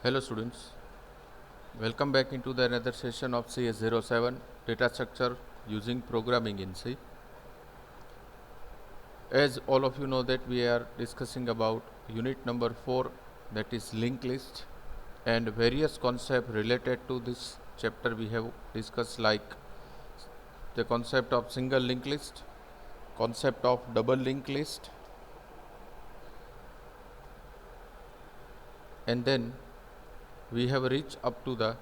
Hello students, welcome back into the another session of CS07 data structure using programming in C. As all of you know that we are discussing about unit number 4, that is linked list, and various concepts related to this chapter we have discussed, like the concept of single linked list, concept of double linked list, and then we have reached up to the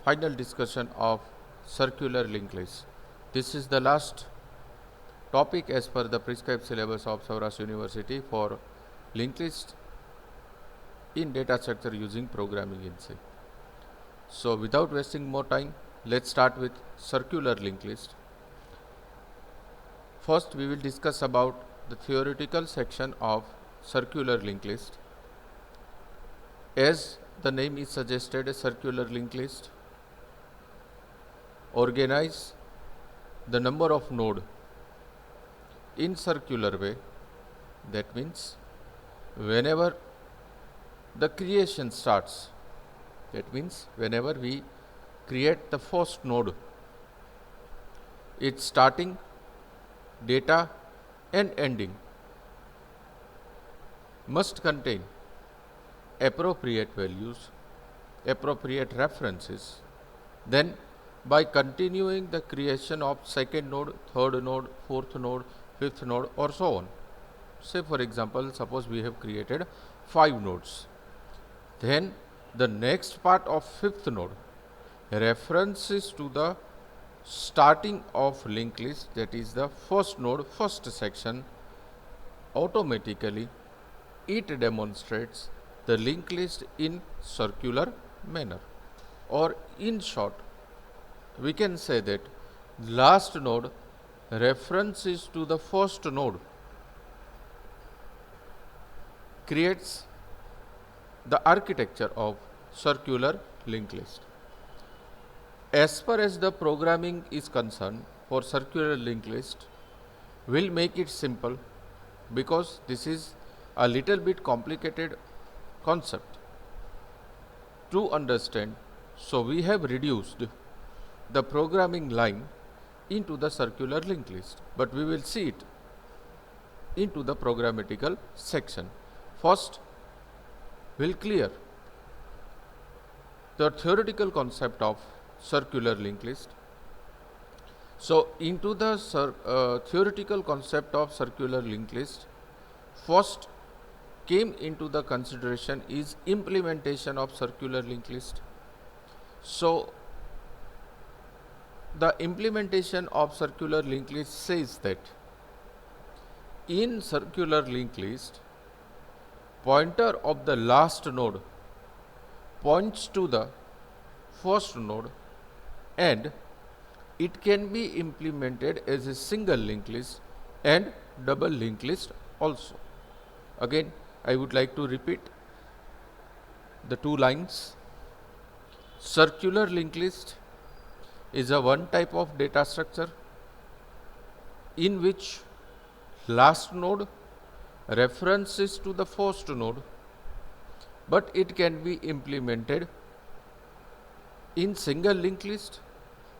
final discussion of circular linked list. This is the last topic as per the prescribed syllabus of Saurashtra University for linked list in data structure using programming in C. So without wasting more time, let's start with circular linked list. First we will discuss about the theoretical section of circular linked list. As the name is suggested, a circular linked list organize the number of node in circular way. That means whenever the creation starts, that means whenever we create the first node, its starting, data and ending must contain appropriate values, appropriate references. Then by continuing the creation of second node, third node, fourth node, fifth node or so on. Say for example, suppose we have created 5 nodes. Then the next part of fifth node references to the starting of linked list, that is the first node, first section. Automatically it demonstrates the linked list in circular manner, or in short we can say that last node references to the first node creates the architecture of circular linked list. As far as the programming is concerned for circular linked list, we'll make it simple because this is a little bit complicated concept to understand. So we have reduced the programming line into the circular linked list, but we will see it into the programmatical section. First, we'll clear the theoretical concept of circular linked list. So into the theoretical concept of circular linked list, first came into the consideration is implementation of circular linked list. So the implementation of circular linked list says that in circular linked list, pointer of the last node points to the first node, and it can be implemented as a single linked list and double linked list also. Again, I would like to repeat the two lines. Circular linked list is a one type of data structure in which last node references to the first node, but it can be implemented in single linked list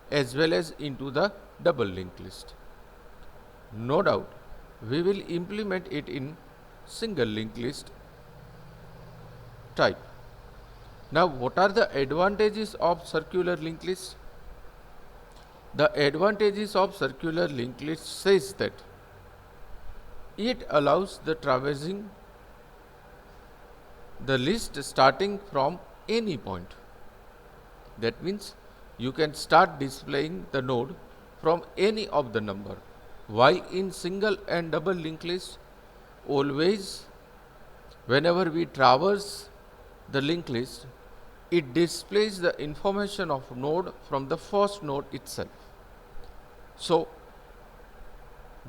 as well as into the double linked list. No doubt we will implement it in single linked list type. Now what are the advantages of circular linked list? The advantages of circular linked list says that it allows the traversing the list starting from any point. That means you can start displaying the node from any of the number, while in single and double linked list, always whenever we traverse the linked list, it displays the information of node from the first node itself. So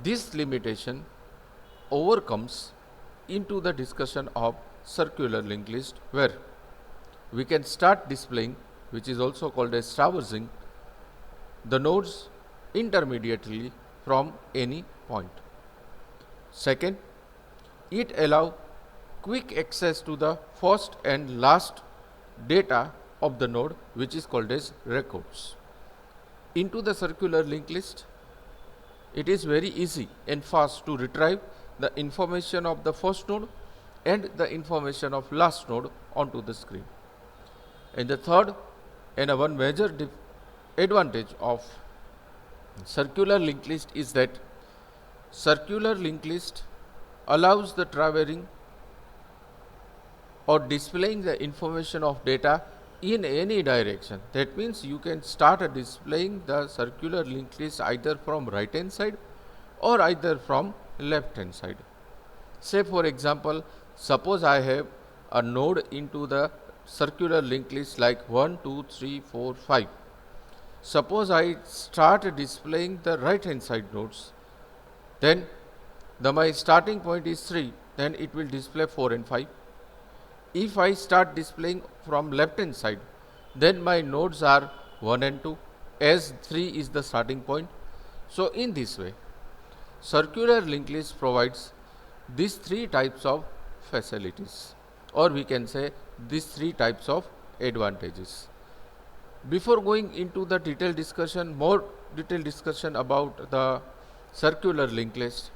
this limitation overcomes into the discussion of circular linked list, where we can start displaying, which is also called as traversing, the nodes intermediately from any point. Second, it allows quick access to the first and last data of the node, which is called as records. Into the circular linked list, it is very easy and fast to retrieve the information of the first node and the information of last node onto the screen. And the third and one major advantage of circular linked list is that circular linked list allows the traveling or displaying the information of data in any direction. That means you can start displaying the circular linked list either from right hand side or either from left hand side. Say for example, suppose I have a node into the circular linked list like 1, 2, 3, 4, 5. Suppose I start displaying the right hand side nodes, then my starting point is 3, then it will display 4 and 5. If I start displaying from left hand side, then my nodes are 1 and 2, as 3 is the starting point. So in this way, circular linked list provides these three types of facilities, or we can say these three types of advantages. Before going into the more detailed discussion about the circular linked list,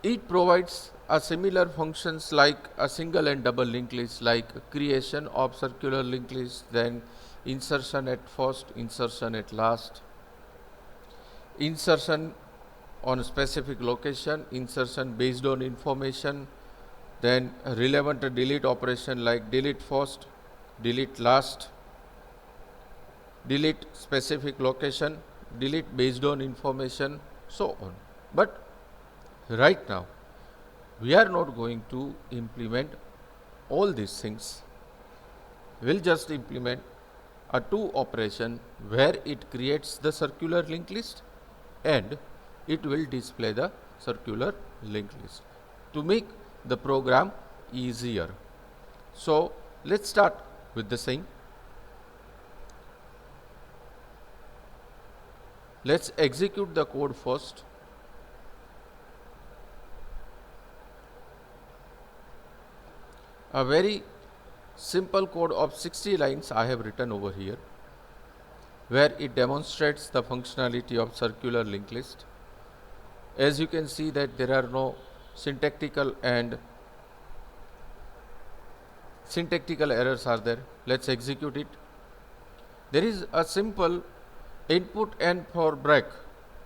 it provides a similar functions like a single and double linked list, like creation of circular linked list, then insertion at first, insertion at last, insertion on a specific location, insertion based on information, then relevant delete operation like delete first, delete last, delete specific location, delete based on information, so on. But right now, we are not going to implement all these things. We'll just implement a two operation where it creates the circular linked list and it will display the circular linked list to make the program easier. So let's start with the same. Let's execute the code first. A very simple code of 60 lines I have written over here, where it demonstrates the functionality of circular linked list. As you can see that there are no syntactical errors are there. Let's execute it. There is a simple input and for break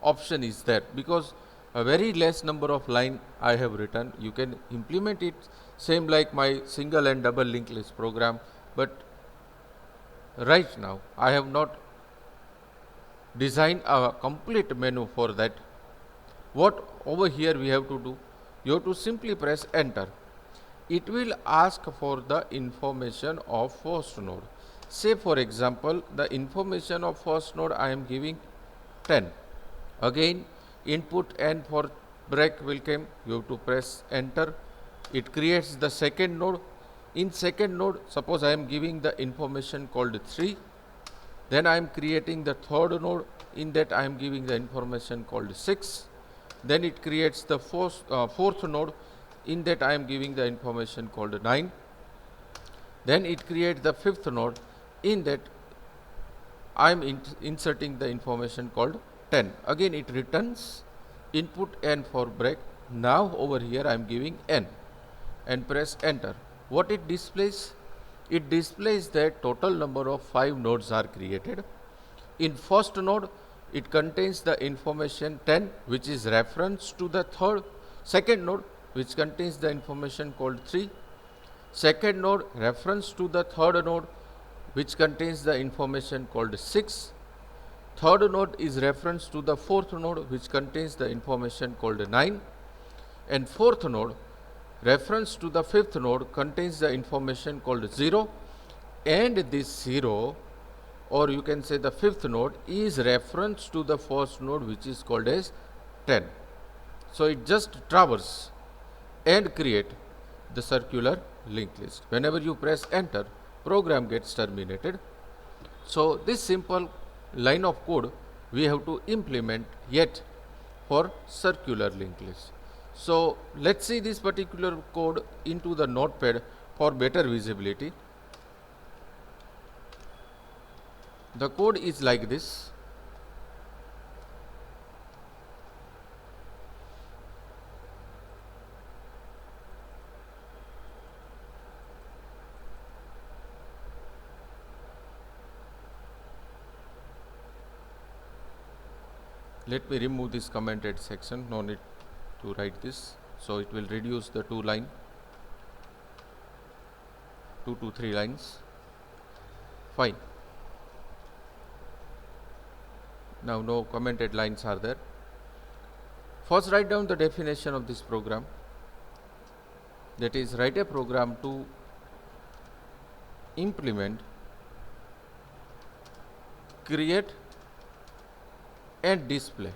option is there, because a very less number of line I have written. You can implement it same like my single and double linked list program, but right now I have not designed a complete menu for that. What over here we have to do? You have to simply press enter. It will ask for the information of first node. Say for example, the information of first node I am giving 10. Again, input and for break will come. You have to press enter. It creates the second node. In second node, suppose I am giving the information called 3. Then I am creating the third node. In that I am giving the information called 6. Then it creates the fourth node. In that I am giving the information called 9. Then it creates the fifth node. In that I am inserting the information called 10. Again it returns input n for break. Now over here I am giving n and press enter. What it displays? It displays that total number of 5 nodes are created. In first node, it contains the information 10, which is reference to the second node, which contains the information called 3. Second node, reference to the third node, which contains the information called 6. Third node is reference to the fourth node, which contains the information called 9. And fourth node, reference to the fifth node, contains the information called 0. And this 0, or you can say the fifth node, is reference to the first node, which is called as 10. So it just traverses and create the circular linked list. Whenever you press enter, program gets terminated. So this simple line of code we have to implement yet for circular linked list. So let's see this particular code into the notepad for better visibility. The code is like this. Let me remove this commented section, no need to write this. So it will reduce the 2 to 3 lines. Fine. Now no commented lines are there. First write down the definition of this program. That is, write a program to implement, create and display,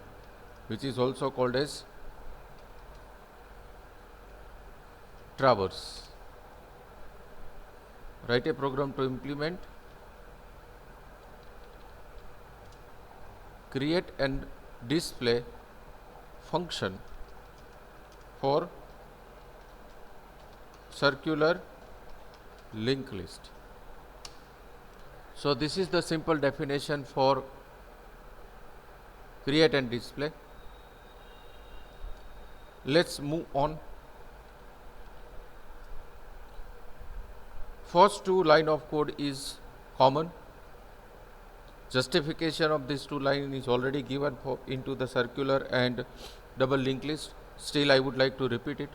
which is also called as traverse. Write a program to implement, create and display function for circular linked list. So this is the simple definition for create and display. Let's move on. First 2 line of code is common. Justification of these 2 lines is already given for into the circular and double linked list. Still I would like to repeat it.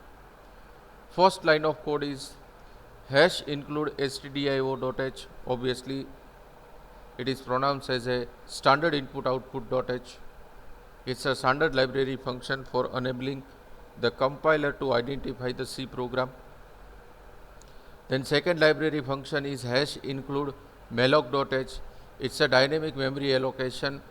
First line of code is hash include stdio.h. Obviously it is pronounced as a standard input output.h. It's a standard library function for enabling the compiler to identify the C program. Then second library function is hash include malloc.h. It's a dynamic memory allocation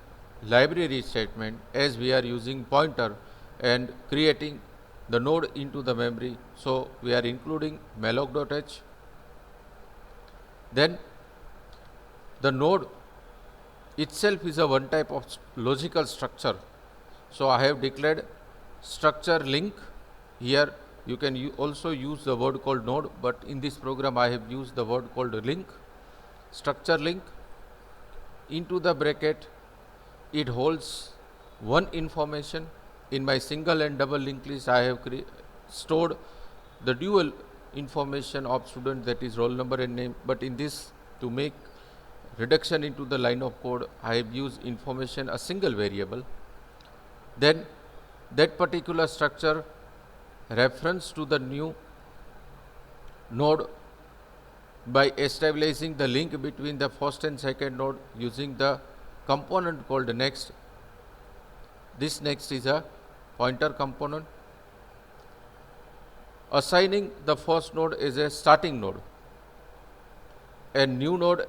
library statement, as we are using pointer and creating the node into the memory. So we are including malloc.h. Then the node itself is a one type of logical structure. So I have declared structure link. Here you can also use the word called node, but in this program I have used the word called link. Structure link, into the bracket it holds one information. In my single and double linked list I have stored the dual information of student, that is roll number and name, but in this, to make reduction into the line of code, I have used information a single variable. Then that particular structure reference to the new node by establishing the link between the first and second node using the component called next. This next is a pointer component. Assigning the first node as a starting node and new node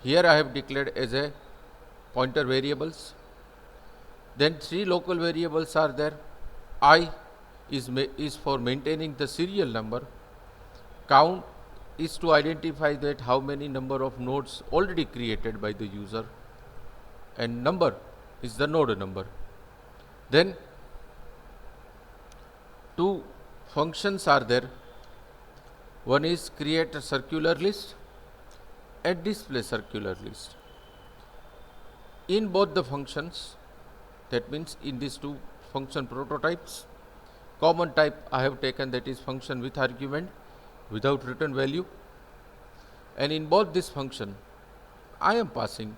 here I have declared as a pointer variables. Then 3 local variables are there. I is for maintaining the serial number. Count is to identify that how many number of nodes already created by the user, and number is the node number. Then 2 functions are there. One is create a circular list and display circular list. In both the functions, that means in these 2 function prototypes, common type I have taken, that is function with argument without return value, and in both this function I am passing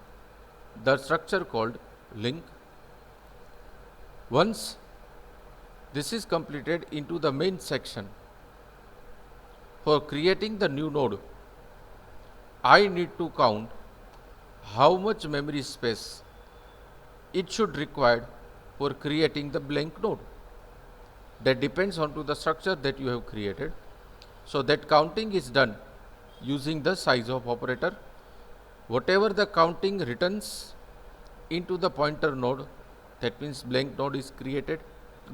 the structure called link. Once this is completed, into the main section for creating the new node, I need to count how much memory space it should require for creating the blank node. That depends on to the structure that you have created. So that counting is done using the size of operator. Whatever the counting returns into the pointer node, that means blank node is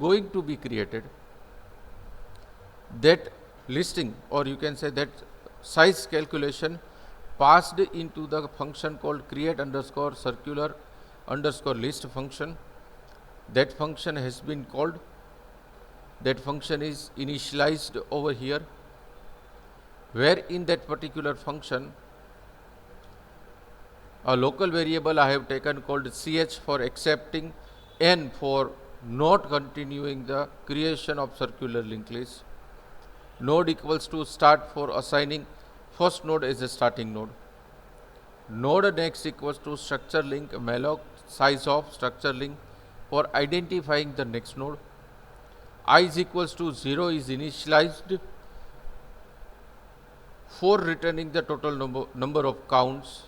going to be created. That listing, or you can say that size calculation, passed into the function called create underscore circular underscore list function. That function has been called that function is initialized over here, where in that particular function a local variable I have taken called ch for accepting n for not continuing the creation of circular linked list. Node equals to start for assigning first node as a starting node. Node next equals to structure link malloc size of structure link for identifying the next node. I is equals to 0 is initialized for returning the total number of counts,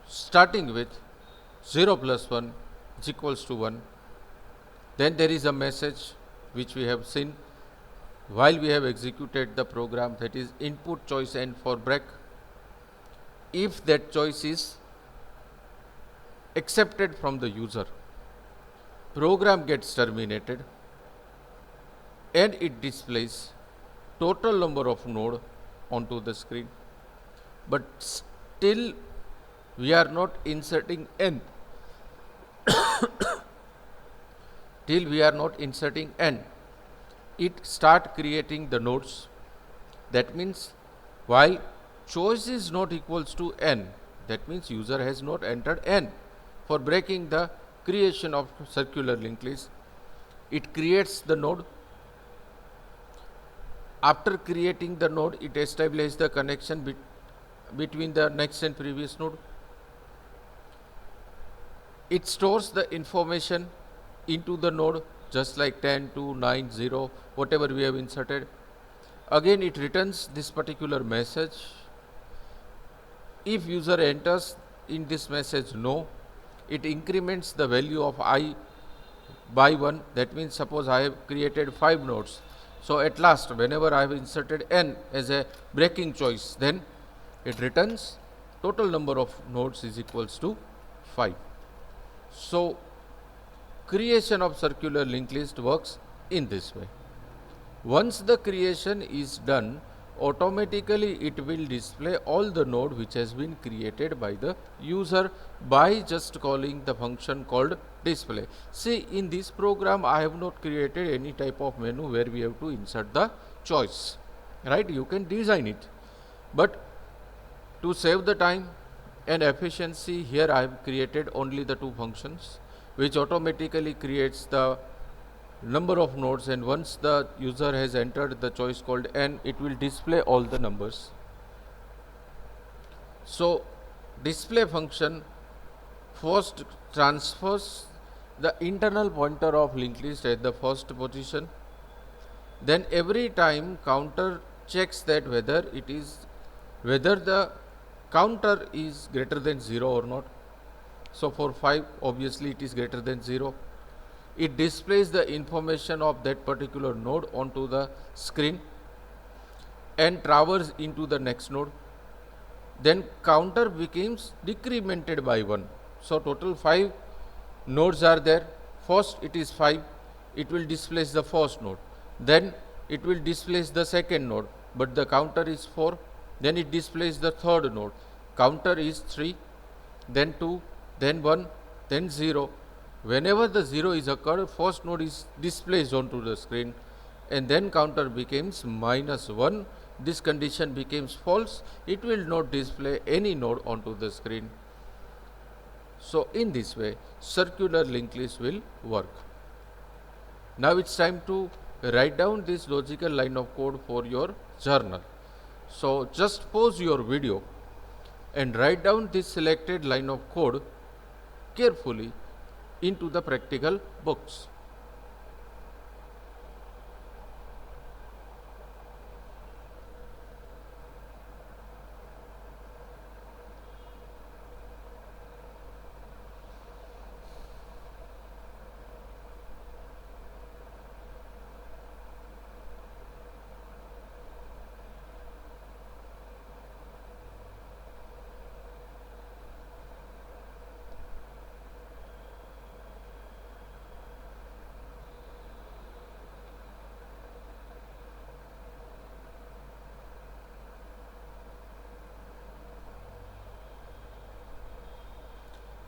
starting with 0 plus 1 is equals to 1. Then there is a message which we have seen while we have executed the program, that is input choice n for break. If that choice is accepted from the user, program gets terminated and it displays total number of node onto the screen. But still we are not inserting n. Till we are not inserting n, it start creating the nodes. That means while choice is not equals to n, that means user has not entered n for breaking the creation of circular linked list. It creates the node. After creating the node, it establishes the connection between the next and previous node. It stores the information into the node just like 10, 2, 9, 0, whatever we have inserted. Again it returns this particular message. If user enters in this message no, it increments the value of I by 1. That means suppose I have created 5 nodes. So at last whenever I have inserted n as a breaking choice, then it returns total number of nodes is equals to 5. So creation of circular linked list works in this way. Once the creation is done, automatically it will display all the node which has been created by the user by just calling the function called display. See, in this program I have not created any type of menu where we have to insert the choice, right? You can design it, but to save the time and efficiency, here I have created only the 2 functions which automatically creates the number of nodes, and once the user has entered the choice called n, it will display all the numbers. So display function first transfers the internal pointer of linked list at the first position. Then every time counter checks that whether the counter is greater than 0 or not. So for 5 obviously it is greater than 0. It displays the information of that particular node onto the screen and traverses into the next node. Then counter becomes decremented by 1. So total 5 nodes are there. First it is 5, it will displace the first node. Then it will displace the second node, but the counter is 4. Then it displays the third node. Counter is 3, then 2, then 1, then 0. Whenever the 0 is occurred, first node is displaced onto the screen, and then counter becomes -1. This condition becomes false. It will not display any node onto the screen. So in this way circular linked list will work. Now it's time to write down this logical line of code for your journal. So just pause your video and write down this selected line of code carefully into the practical books.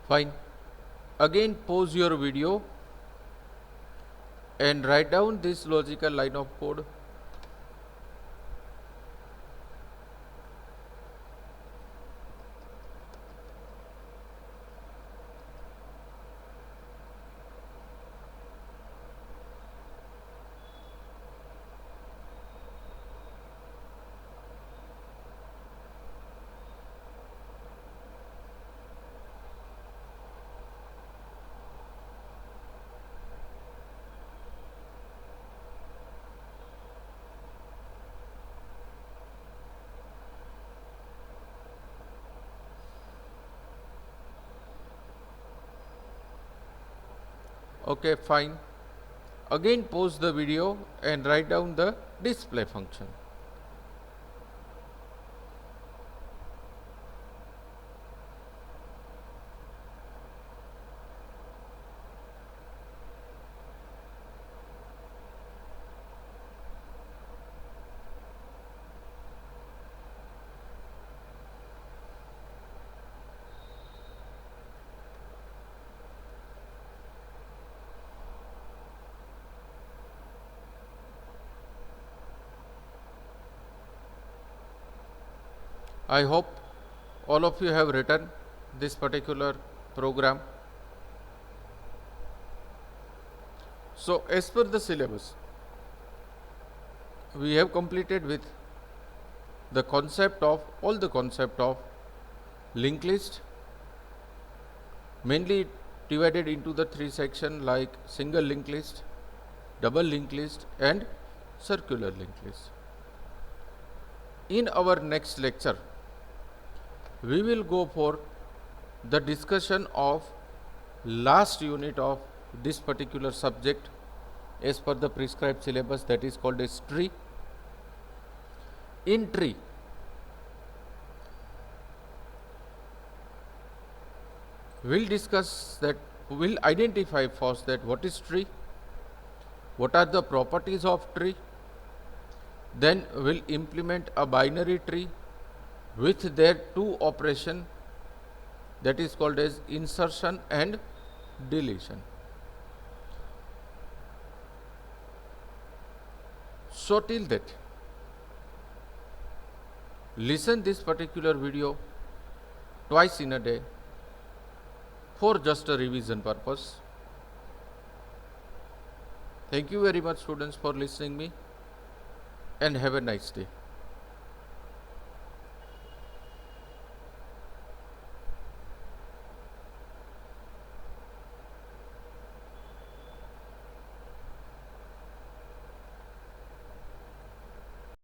Fine. Again pause your video and write down this logical line of code. Okay, fine. Again pause the video and write down the display function. I hope all of you have written this particular program. So as per the syllabus, we have completed with the concept of all the concept of linked list, mainly divided into the three sections like single linked list, double linked list and circular linked list. In our next lecture, we will go for the discussion of last unit of this particular subject as per the prescribed syllabus, that is called as tree. In tree, we'll discuss that, we'll identify first that what is tree, what are the properties of tree, then we'll implement a binary tree with their two operation, that is called as insertion and deletion. So till that, listen this particular video twice in a day for just a revision purpose. Thank you very much students for listening me, and have a nice day.